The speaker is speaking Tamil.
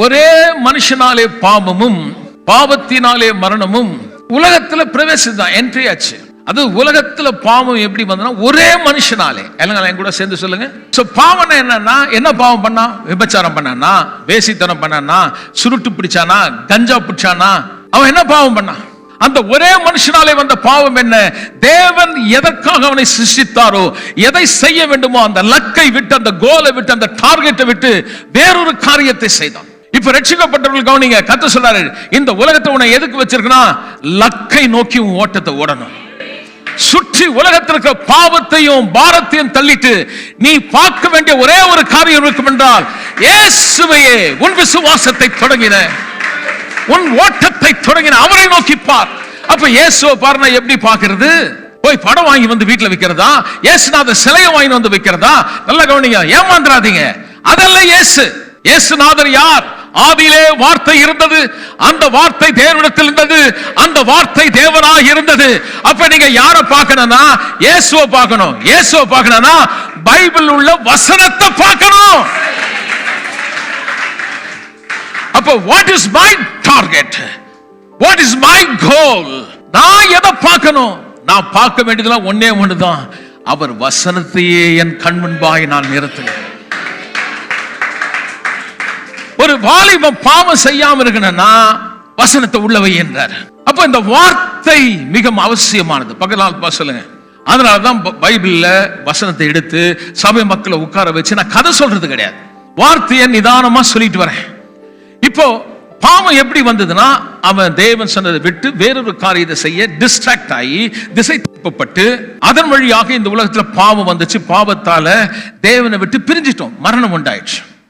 ஒரே மனுஷனாலே பாவமும் பாவத்தினாலே மரணமும் உலகத்துல பிரவேசிதான், என்ட்ரி ஆச்சு. அது உலகத்துல பாவம் எப்படி வந்தா ஒரே மனுஷனாலே. எல்லாம் கூட சேர்ந்து சொல்லுங்க. சோ பாவம் என்னன்னா, என்ன பாவம் பண்ணா? விபச்சாரம் பண்ணானா, வேசித்தனம் பண்ணானா, சுருட்டு பிடிச்சானா, கஞ்சா பிடிச்சானா, அவன் என்ன பாவம் பண்ணா? அந்த ஒரே மனுஷனாலே வந்த பாவம் என்ன? தேவன் எதற்காக அவனை சிருஷ்டித்தாரோ, எதை செய்ய வேண்டுமோ அந்த லக்கை விட்டு, அந்த கோலை விட்டு, அந்த டார்கெட்டை விட்டு வேறொரு காரியத்தை செய்தான். இப்ப ரட்சிக்கப்பட்டவர்கள் கவனிங்க, கர்த்தர் சொல்றாரு, இந்த உலகத்தை உன்னை எதுக்கு வச்சிருக்கனா? லக்கை நோக்கி உன் ஓட்டத்தை ஓடணும். சுற்றி உலகத்திற்கு பாவத்தையும் பாரத்தையும் தள்ளிட்டு நீ பார்க்க வேண்டிய ஒரே ஒரு காரியம் இருக்கும் என்றால், இயேசுவையே உன் விசுவாசத்தை தொடங்கின, உன் ஓட்டத்தை தொடங்கின அவரை நோக்கி பார். அப்ப இயேசுவை பாருனா எப்படி பார்க்கிறது? போய் படம் வாங்கி வந்து வீட்டுல வைக்கிறதா? இயேசுநாதர் சிலையை வாங்கி வந்து வைக்கிறதா? நல்ல கவனிங்க, ஏமாந்துராதீங்க. அதல்ல இயேசு. இயேசுநாதர் யார்? ஆதியிலே வார்த்தை இருந்தது, அந்த வார்த்தை தேவனிடத்தில் இருந்தது, அந்த வார்த்தை தேவனாக இருந்தது. அப்ப நீங்க யாரை பார்க்கணும்னா இயேசுவை பார்க்கணும். இயேசுவை பார்க்கணும்னா பைபிள் உள்ள வசனத்தை பார்க்கணும். அப்ப what is my target? What is my goal? நான் எதை பார்க்கணும்? நான் பார்க்க வேண்டியதெல்லாம் ஒண்ணே ஒண்ணுதான், அவர் வசனத்தையே என் கண் முன்பாக நான் நிறுத்துகிறேன். ஒரு வாலிபம் பாவம் செய்யாம இருக்கணும்னா வசனத்தை உள்ளவை என்றார். அப்ப இந்த வார்த்தை மிக அவசியமானது. பக்கத்துல சொல்லுங்க. அதனாலதான் பைபிள்ல வசனத்தை எடுத்து சபை மக்களை உட்கார வச்சு நான் கதை சொல்றது கிடையாது, வார்த்தையை நிதானமா சொல்லிட்டு வரேன். இப்போ பாவம் எப்படி வந்ததுன்னா, அவன் தேவன் சொன்னதை விட்டு வேறொரு காரியத்தை செய்ய டிஸ்ட்ராக்ட் ஆகி திசை திருப்பப்பட்டு அதன் வழியாக இந்த உலகத்துல பாவம் வந்துச்சு. பாவத்தால தேவனை விட்டு பிரிஞ்சிட்டோம், மரணம் உண்டாயிடுச்சு.